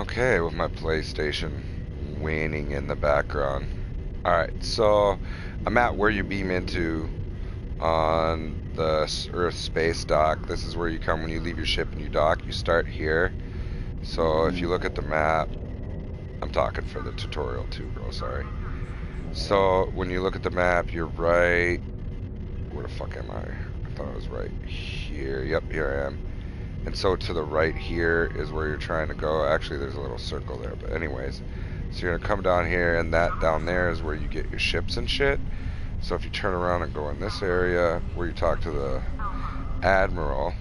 okay with my PlayStation waning in the background. Alright, so I'm at where you beam into on the Earth space dock. This is where you come when you leave your ship and you dock. You start here. So if you look at the map, I'm talking for the tutorial too, bro, sorry. So when you look at the map, you're right. Where the fuck am I? I thought I was right here. Yep, here I am. And so to the right here is where you're trying to go. Actually, there's a little circle there, but anyways. So you're gonna come down here, and that down there is where you get your ships and shit. So if you turn around and go in this area where you talk to the Admiral,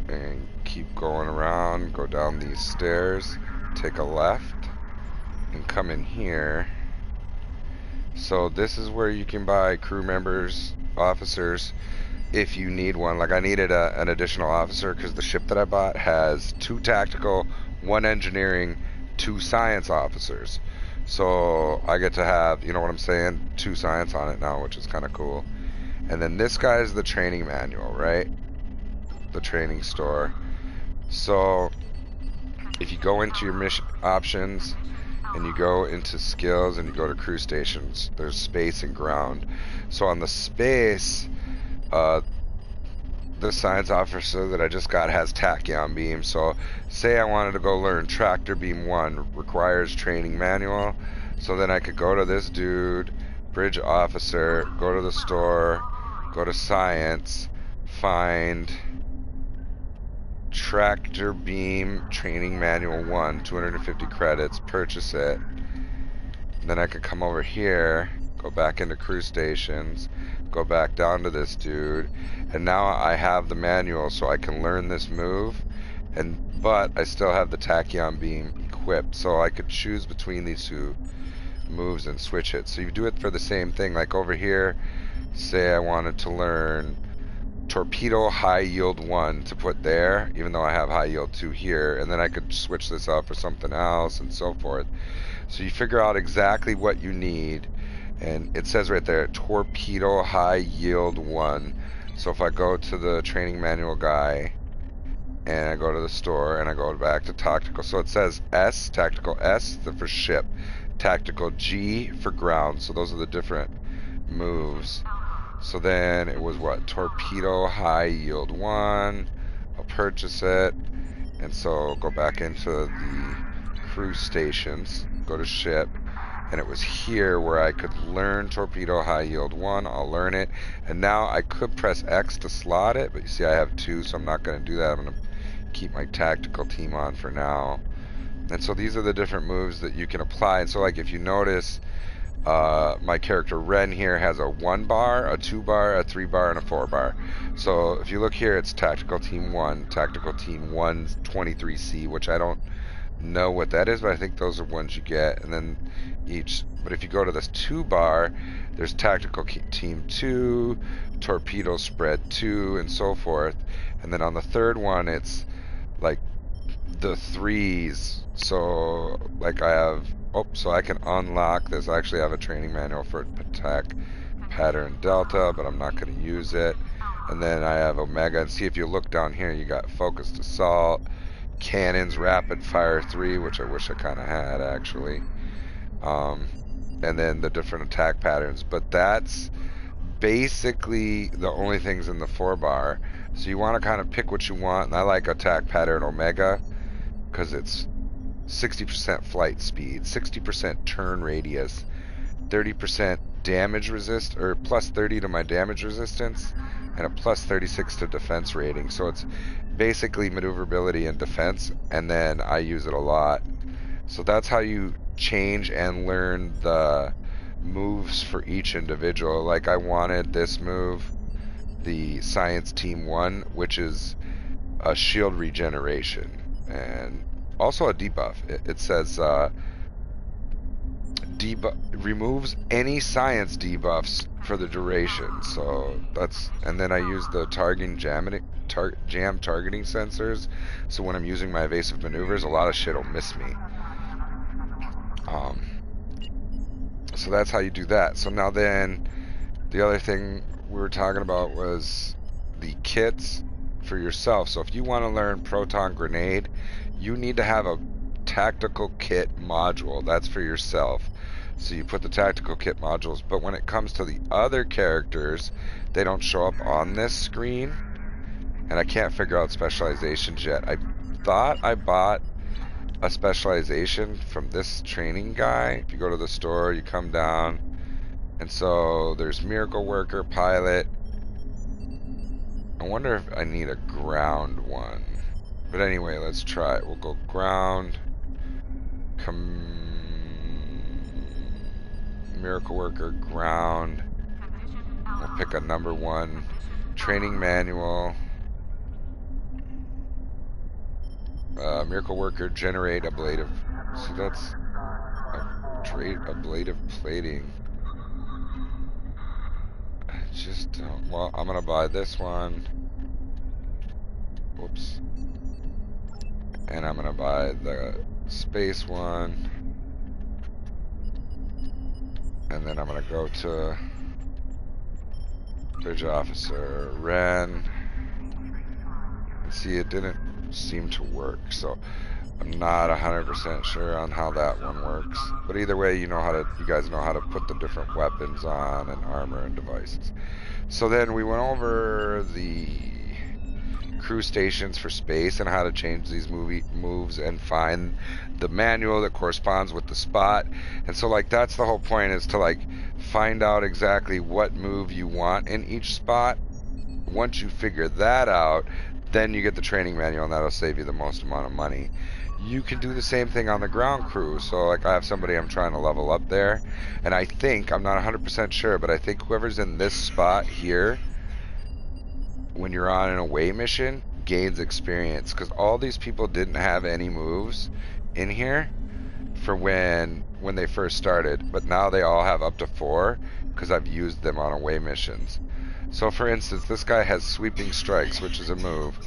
and keep going around, go down these stairs, take a left, and come in here. So this is where you can buy crew members, officers, if you need one. Like I needed an additional officer because the ship that I bought has 2 tactical, 1 engineering, 2 science officers. So I get to have, you know what I'm saying, 2 science on it now, which is kind of cool. And then this guy is the training manual, right? The training store. So if you go into your mission options and you go into skills and you go to crew stations, there's space and ground. So on the space, the science officer that I just got has tachyon beam. So say I wanted to go learn tractor beam 1, requires training manual. So then I could go to this dude, bridge officer, go to the store, go to science, find tractor beam training manual 1, 250 credits, purchase it. And then I could come over here, go back into crew stations, go back down to this dude, and now I have the manual so I can learn this move, but I still have the tachyon beam equipped, so I could choose between these 2 moves and switch it. So you do it for the same thing. Like over here, say I wanted to learn torpedo high yield 1 to put there, even though I have high yield 2 here, and then I could switch this out for something else and so forth. So you figure out exactly what you need, and it says right there, torpedo high yield 1. So if I go to the training manual guy and I go to the store and I go back to tactical, so it says S, tactical S for ship, tactical G for ground. So those are the different moves. So then it was what? Torpedo high yield 1. I'll purchase it. And so go back into the crew stations, go to ship, and it was here where I could learn torpedo high yield 1. I'll learn it. And now I could press X to slot it, but you see I have 2, so I'm not going to do that. I'm going to keep my tactical team on for now. And so these are the different moves that you can apply. And so like if you notice, my character Ren here has a 1 bar, a 2 bar, a 3 bar, and a 4 bar. So if you look here, it's tactical team 1, tactical team 1 23C, which I don't know what that is, but I think those are ones you get. And then but if you go to this 2 bar, there's tactical team 2, torpedo spread 2, and so forth. And then on the 3rd one, it's like the 3s. So like I have, so I can unlock this. I actually have a training manual for attack pattern delta, but I'm not going to use it. And then I have omega, and see if you look down here, you got focused assault, cannons, rapid fire 3, which I wish I kind of had actually, and then the different attack patterns. But that's basically the only things in the 4 bar. So you want to kind of pick what you want, and I like attack pattern omega because it's 60% flight speed, 60% turn radius, 30% damage resist, or plus 30 to my damage resistance, and a plus 36 to defense rating. So it's basically maneuverability and defense, and then I use it a lot. So that's how you change and learn the moves for each individual. Like I wanted this move, the science team 1, which is a shield regeneration, and also a debuff. It says removes any science debuffs for the duration. So that's, and then I use the jam targeting sensors. So when I'm using my evasive maneuvers, a lot of shit will miss me. So that's how you do that. So now then, the other thing we were talking about was the kits for yourself. So if you want to learn proton grenade, you need to have a tactical kit module. That's for yourself. So you put the tactical kit modules, but when it comes to the other characters, they don't show up on this screen, and I can't figure out specializations yet. I thought I bought a specialization from this training guy. If you go to the store, you come down, and so there's Miracle Worker, Pilot. I wonder if I need a ground one. But anyway, let's try it. We'll go ground. Miracle Worker, ground. We'll pick a number 1. Training manual. Miracle Worker, generate ablative. See, that's ablative plating. I just don't. Well, I'm gonna buy this one. Whoops. And I'm gonna buy the space one. And then I'm gonna go to Bridge Officer, Ren. And see, it didn't seem to work, so I'm not 100% sure on how that one works. But either way, you guys know how to put the different weapons on and armor and devices. So then we went over the crew stations for space and how to change these moves and find the manual that corresponds with the spot. And so like that's the whole point, is to like find out exactly what move you want in each spot. Once you figure that out, then you get the training manual, and that'll save you the most amount of money. You can do the same thing on the ground crew. So like I have somebody I'm trying to level up there, and I think, I'm not 100% sure, but I think whoever's in this spot here, when you're on an away mission, gains experience, because all these people didn't have any moves in here for when they first started, but now they all have up to 4 because I've used them on away missions. So for instance, this guy has sweeping strikes, which is a move.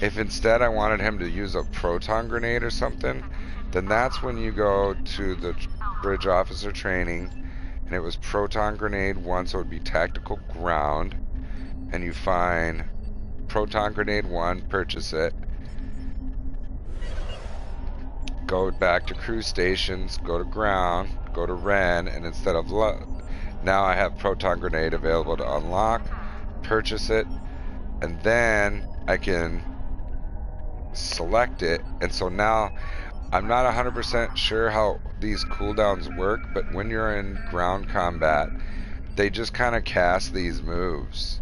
If instead I wanted him to use a proton grenade or something, then that's when you go to the bridge officer training, and it was proton grenade 1, so it would be tactical ground, and you find proton grenade 1, purchase it, go back to crew stations, go to ground, go to Ren, and instead of now I have proton grenade available to unlock, purchase it, and then I can select it. And so now I'm not 100% sure how these cooldowns work, but when you're in ground combat, they just kind of cast these moves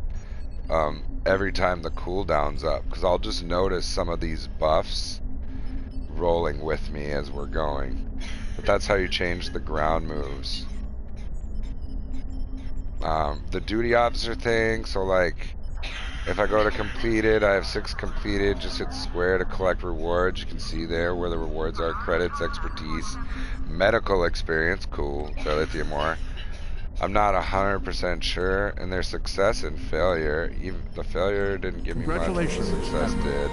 every time the cooldown's up, because I'll just notice some of these buffs rolling with me as we're going. But that's how you change the ground moves. The duty officer thing, so like if I go to completed, I have 6 completed, just hit square to collect rewards. You can see there where the rewards are: credits, expertise, medical experience, cool, lithium ore. I'm not 100% sure, and there's success and failure. Even the failure didn't give me much, but the success did.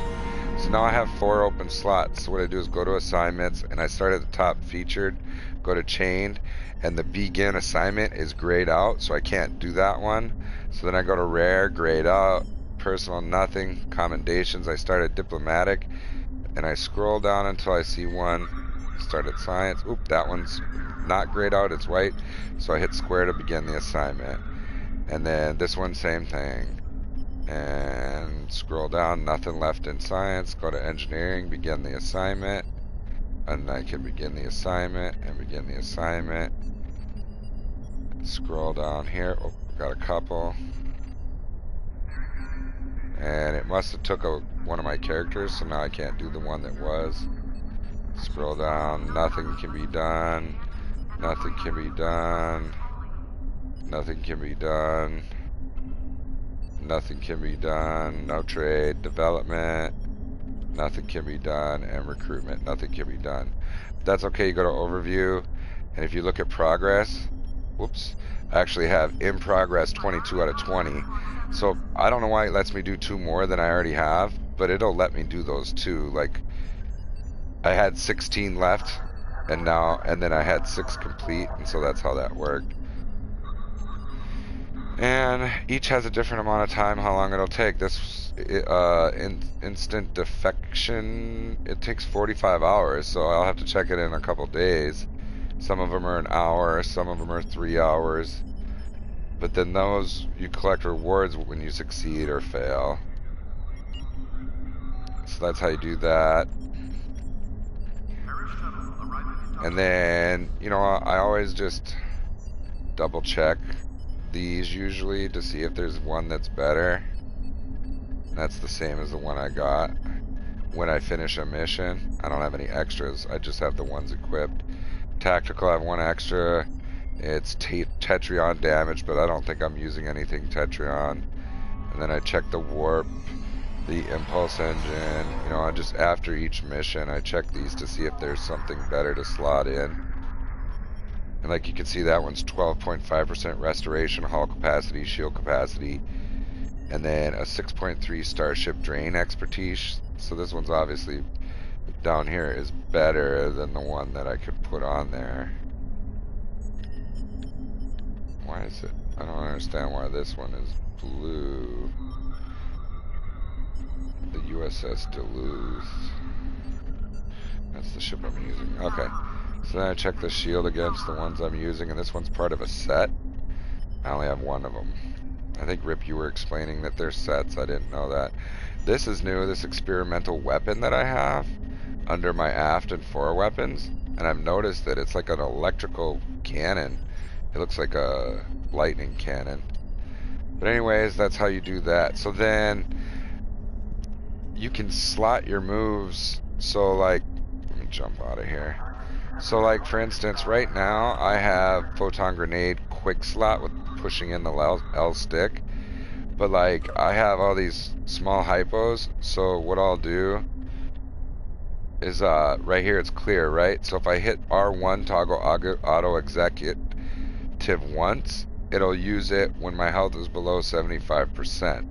So now I have 4 open slots. So what I do is go to assignments, and I start at the top, featured, go to chained, and the begin assignment is grayed out, so I can't do that one. So then I go to rare, grayed out, personal, nothing, commendations. I start at diplomatic, and I scroll down until I see one. Start at science. Oop, that one's not grayed out, it's white. So I hit square to begin the assignment. And then this one, same thing. And scroll down, nothing left in science. Go to engineering, begin the assignment. And I can begin the assignment and begin the assignment. Scroll down here. Oh, got a couple. And it must have took one of my characters, so now I can't do the one that was. Scroll down, nothing can be done. Nothing can be done. Nothing can be done. Nothing can be done. No trade, development. Nothing can be done, and recruitment. Nothing can be done. That's okay. You go to overview, and if you look at progress, whoops, I actually have in progress 22 out of 20. So I don't know why it lets me do 2 more than I already have, but it'll let me do those 2. Like I had 16 left, and then I had 6 complete, and so that's how that worked. And each has a different amount of time, how long it'll take. This instant defection, it takes 45 hours, so I'll have to check it in a couple days. Some of them are an hour, some of them are 3 hours. But then those, you collect rewards when you succeed or fail. So that's how you do that. And then, you know, I always just double check these usually to see if there's one that's better. That's the same as the one I got when I finish a mission. I don't have any extras. I just have the ones equipped. Tactical, I have one extra. It's Tetrion damage, but I don't think I'm using anything Tetrion. And then I check the warp, the impulse engine. You know, just after each mission, I check these to see if there's something better to slot in. And like you can see, that one's 12.5% restoration, hull capacity, shield capacity, and then a 6.3 starship drain expertise. So this one's obviously down here is better than the one that I could put on there. Why is it? I don't understand why this one is blue. The USS Duluth. That's the ship I'm using. Okay. So then I check the shield against the ones I'm using, and this one's part of a set. I only have one of them. I think, Rip, you were explaining that they're sets. I didn't know that. This is new, this experimental weapon that I have under my aft and fore weapons. And I've noticed that it's like an electrical cannon. It looks like a lightning cannon. But anyways, that's how you do that. So then you can slot your moves. So like, let me jump out of here. So like, for instance, right now I have photon grenade quick slot with pushing in the L stick. But like, I have all these small hypos, so what I'll do is right here it's clear, right? So if I hit R1 toggle auto executive once, it'll use it when my health is below 75%.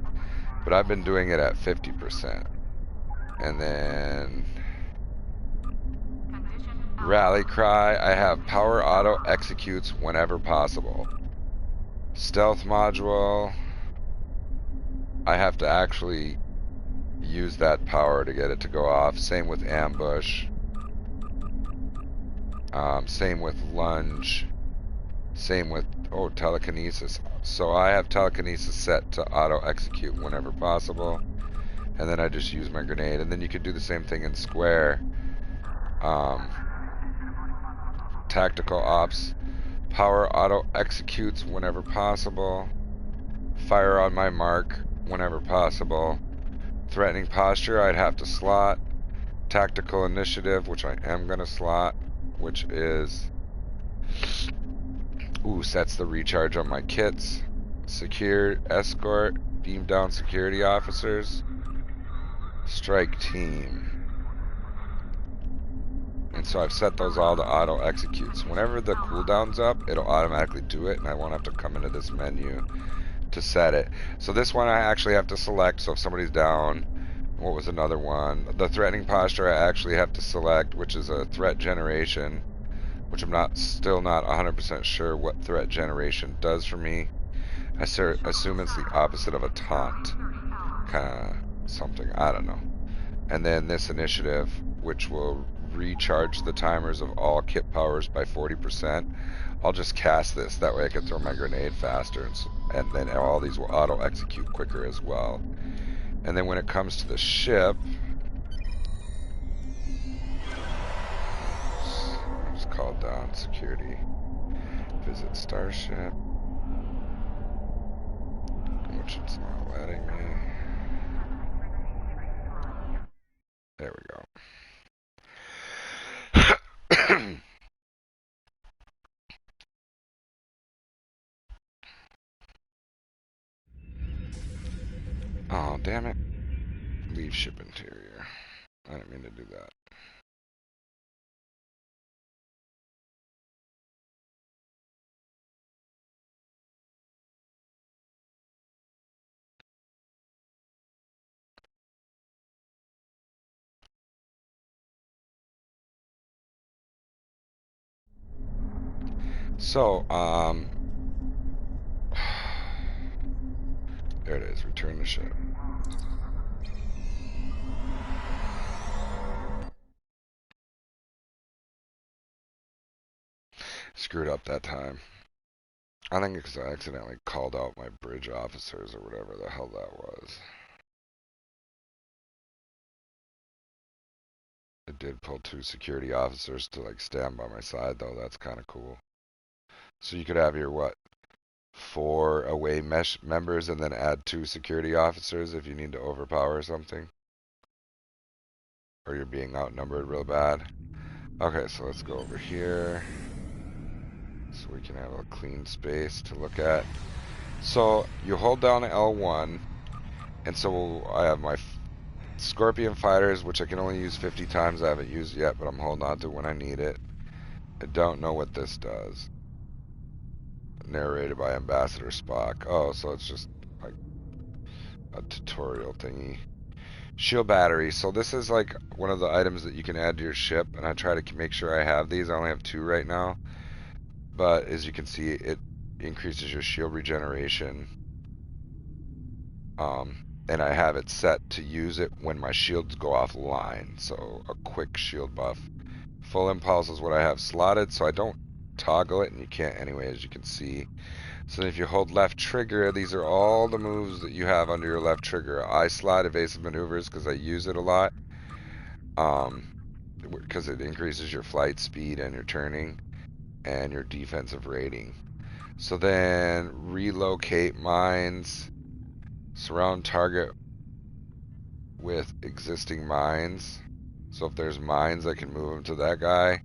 But I've been doing it at 50%. And then rally cry, I have power auto executes whenever possible. Stealth module, I have to actually use that power to get it to go off. Same with ambush. Same with lunge. Same with, oh, telekinesis. So I have telekinesis set to auto execute whenever possible. And then I just use my grenade. And then you could do the same thing in square. Tactical ops. Power auto executes whenever possible. Fire on my mark whenever possible. Threatening posture, I'd have to slot. Tactical initiative, which I am going to slot, which is, ooh, sets the recharge on my kits. Secure escort, beam down security officers. Strike team. And so I've set those all to auto executes. Whenever the cooldown's up, it'll automatically do it, and I won't have to come into this menu to set it. So this one I actually have to select, so if somebody's down. What was another one? The threatening posture I actually have to select, which is a threat generation, which I'm still not 100% sure what threat generation does for me. I assume it's the opposite of a taunt, kind of something, I don't know. And then this initiative, which will recharge the timers of all kit powers by 40%. I'll just cast this, that way I can throw my grenade faster, and then all these will auto execute quicker as well. And then when it comes to the ship, just call down security. Visit starship, which it's not letting me. There we go. Oh, damn it. Leave ship interior. I didn't mean to do that. So, There it is. Return the ship. Screwed up that time. I think because I accidentally called out my bridge officers or whatever the hell that was. It did pull 2 security officers to like stand by my side though. That's kind of cool. So you could have your what? 4 away mesh members and then add 2 security officers if you need to overpower something. Or you're being outnumbered real bad. Okay, so let's go over here. So we can have a clean space to look at. So you hold down L1, and so I have my Scorpion fighters, which I can only use 50 times. I haven't used yet, but I'm holding on to when I need it. I don't know what this does. Narrated by Ambassador Spock. Oh, so it's just like a tutorial thingy. Shield battery. So this is like one of the items that you can add to your ship, and I try to make sure I have these. I only have 2 right now. But as you can see, it increases your shield regeneration. And I have it set to use it when my shields go offline. So a quick shield buff. Full impulse is what I have slotted, so I don't toggle it, and you can't anyway, as you can see. So if you hold left trigger, these are all the moves that you have under your left trigger. I slide evasive maneuvers because I use it a lot. Because it increases your flight speed and your turning and your defensive rating. So then relocate mines, surround target with existing mines. So if there's mines, I can move them to that guy.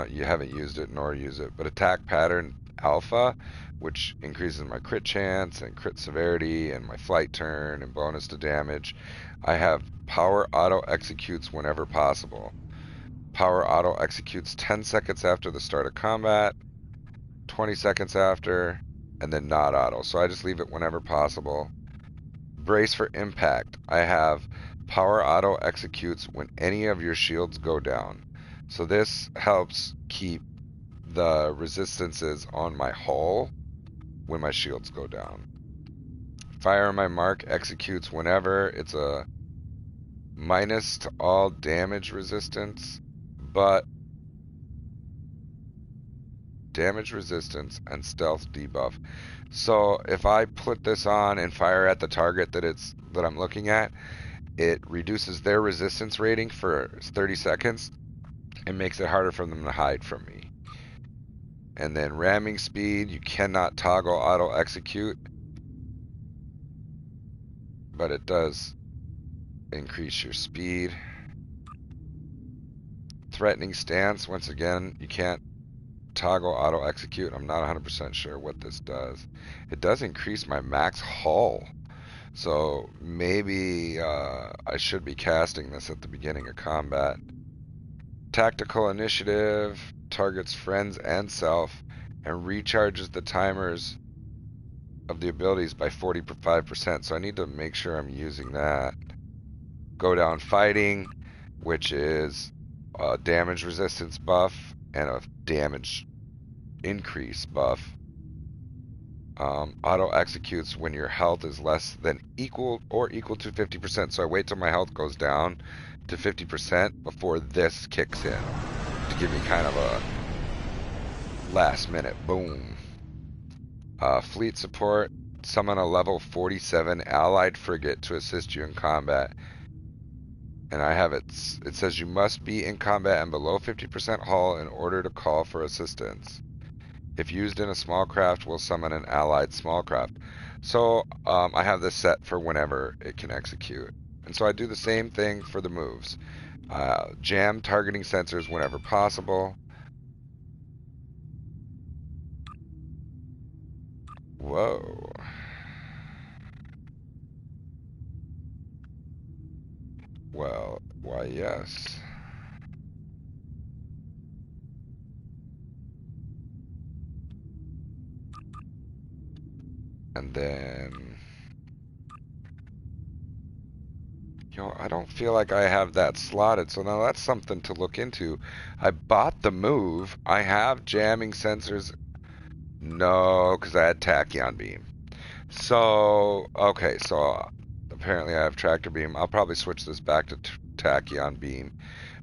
You haven't used it nor use it, but attack pattern alpha, which increases my crit chance and crit severity and my flight turn and bonus to damage. I have power auto executes whenever possible. Power auto executes 10 seconds after the start of combat, 20 seconds after, and then not auto. So I just leave it whenever possible. Brace for impact. I have power auto executes when any of your shields go down. So this helps keep the resistances on my hull when my shields go down. Fire on my mark executes whenever. It's a minus to all damage resistance, but damage resistance and stealth debuff. So if I put this on and fire at the target that I'm looking at, it reduces their resistance rating for 30 seconds and makes it harder for them to hide from me. And then ramming speed, you cannot toggle auto execute, but it does increase your speed. Threatening stance, once again, you can't toggle auto execute. I'm not 100% sure what this does. It does increase my max hull, so maybe I should be casting this at the beginning of combat. Tactical initiative targets friends and self and recharges the timers of the abilities by 45%, so I need to make sure I'm using that. Go down fighting, which is a damage resistance buff and a damage increase buff. Auto executes when your health is less than equal or equal to 50%, so I wait till my health goes down to 50% before this kicks in to give me kind of a last minute boom. Fleet support, summon a level 47 allied frigate to assist you in combat. And I have it says you must be in combat and below 50% hull in order to call for assistance. If used in a small craft, will summon an allied small craft. So I have this set for whenever it can execute. And so I do the same thing for the moves. Jam targeting sensors whenever possible. Whoa. Well, why yes. And then, I don't feel like I have that slotted, so now that's something to look into. I bought the move. I have jamming sensors. No, because I had tachyon beam. So, okay, so apparently I have tractor beam. I'll probably switch this back to tachyon beam.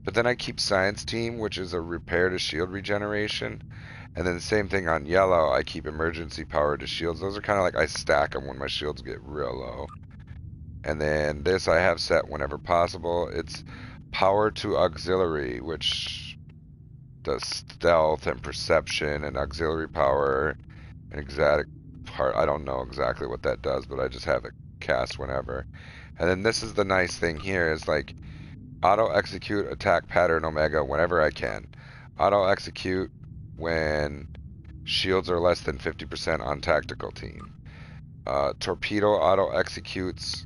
But then I keep science team, which is a repair to shield regeneration. And then the same thing on yellow, I keep emergency power to shields. Those are kind of like I stack them when my shields get real low. And then this I have set whenever possible. It's power to auxiliary, which does stealth and perception and auxiliary power and exotic part. I don't know exactly what that does, but I just have it cast whenever. And then this is the nice thing here is like auto execute attack pattern omega whenever I can. Auto execute when shields are less than 50% on tactical team. Torpedo auto executes.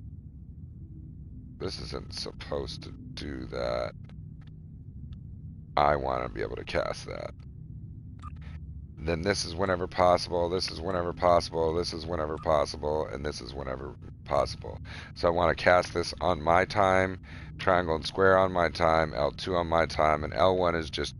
This isn't supposed to do that. I want to be able to cast that. Then this is whenever possible, this is whenever possible, this is whenever possible, and this is whenever possible. So I want to cast this on my time, triangle and square on my time, L2 on my time, and L1 is just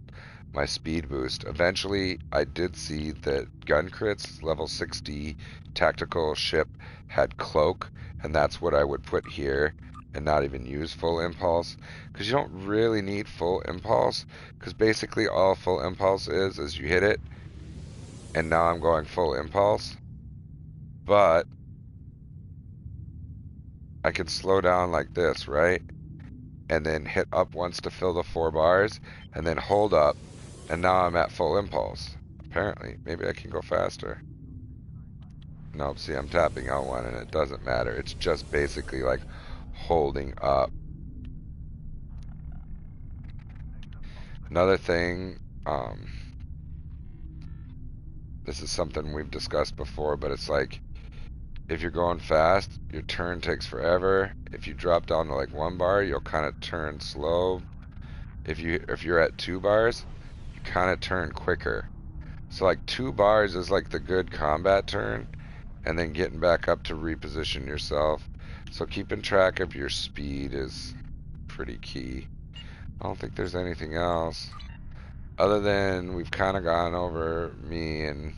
my speed boost. Eventually, I did see that gun crits, level 60 tactical ship had cloak, and that's what I would put here and not even use full impulse, because you don't really need full impulse, because basically all full impulse is you hit it, and now I'm going full impulse, but I could slow down like this, right? And then hit up once to fill the 4 bars, and then hold up, and now I'm at full impulse. Apparently, maybe I can go faster. Nope, see, I'm tapping L1 and it doesn't matter. It's just basically like holding up. Another thing, this is something we've discussed before, but it's like, if you're going fast, your turn takes forever. If you drop down to like 1 bar, you'll kind of turn slow. If you're at 2 bars, you kind of turn quicker. So like 2 bars is like the good combat turn, and then getting back up to reposition yourself. So keeping track of your speed is pretty key. I don't think there's anything else other than we've kind of gone over me and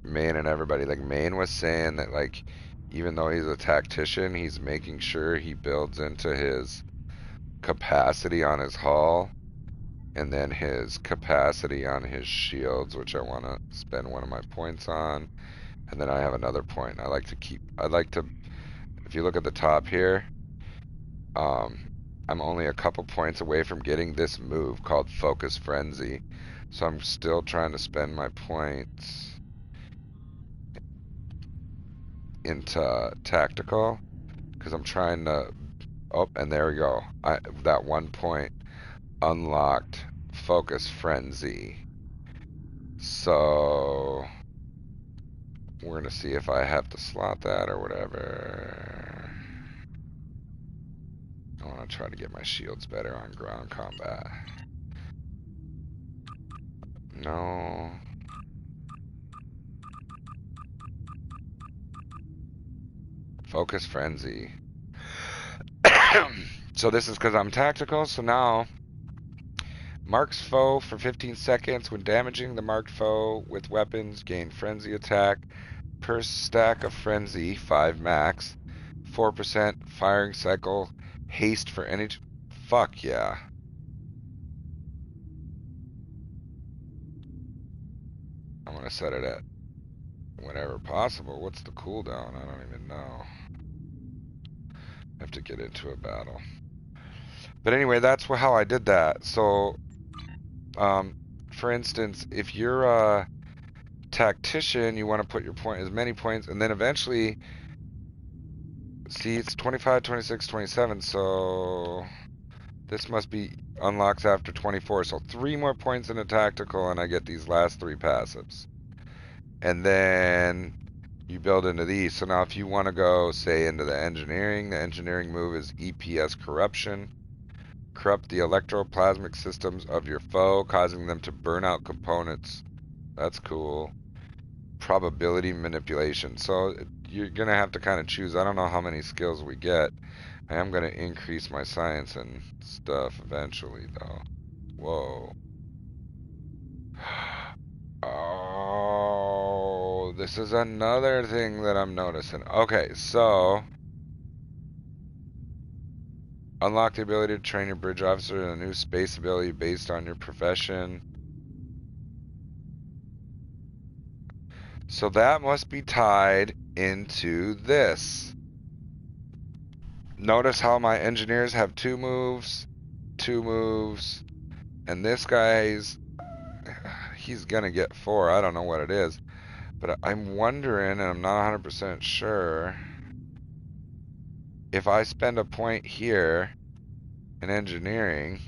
Maine and everybody. Like Maine was saying that like even though he's a tactician, he's making sure he builds into his capacity on his hull and then his capacity on his shields, which I want to spend one of my points on. And then I have another point. I'd like to, if you look at the top here, I'm only a couple points away from getting this move called Focus Frenzy. So I'm still trying to spend my points into tactical because I'm trying to, oh, and there we go. That 1 point unlocked Focus Frenzy. So we're going to see if I have to slot that or whatever. I want to try to get my shields better on ground combat. No. Focus Frenzy. So this is because I'm tactical, so now marks foe for 15 seconds. When damaging the marked foe with weapons, gain frenzy attack per stack of frenzy, 5 max. 4% firing cycle, haste for any... Fuck yeah. I'm gonna set it at whenever possible. What's the cooldown? I don't even know. I have to get into a battle. But anyway, that's how I did that. So, for instance, if you're a tactician, you want to put your point as many points, and then eventually, see, it's 25, 26, 27, so this must be unlocks after 24. So 3 more points in a tactical, and I get these last 3 passives. And then you build into these. So now if you want to go, say, into the engineering move is EPS Corruption. Corrupt the electroplasmic systems of your foe, causing them to burn out components. That's cool. Probability manipulation. So you're going to have to kind of choose. I don't know how many skills we get. I am going to increase my science and stuff eventually, though. Whoa. Oh, this is another thing that I'm noticing. Okay, so unlock the ability to train your bridge officer in a new space ability based on your profession. So that must be tied into this. Notice how my engineers have 2 moves, and this he's gonna get 4. I don't know what it is, but I'm wondering, and I'm not 100% sure, if I spend a point here in engineering,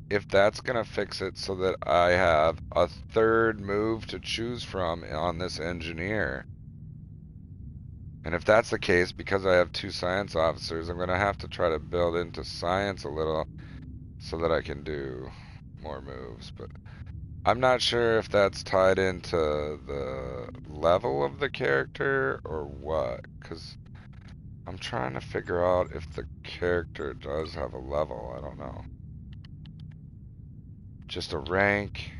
if that's gonna fix it so that I have a 3rd move to choose from on this engineer. And if that's the case, because I have 2 science officers, I'm gonna have to try to build into science a little so that I can do more moves. But I'm not sure if that's tied into the level of the character or what, because I'm trying to figure out if the character does have a level. I don't know. Just a rank,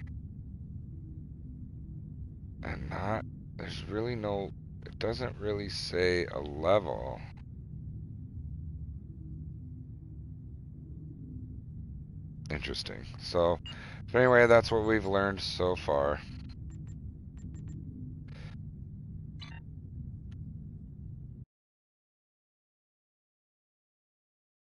and not, there's really no, it doesn't really say a level. Interesting. So, but anyway, that's what we've learned so far.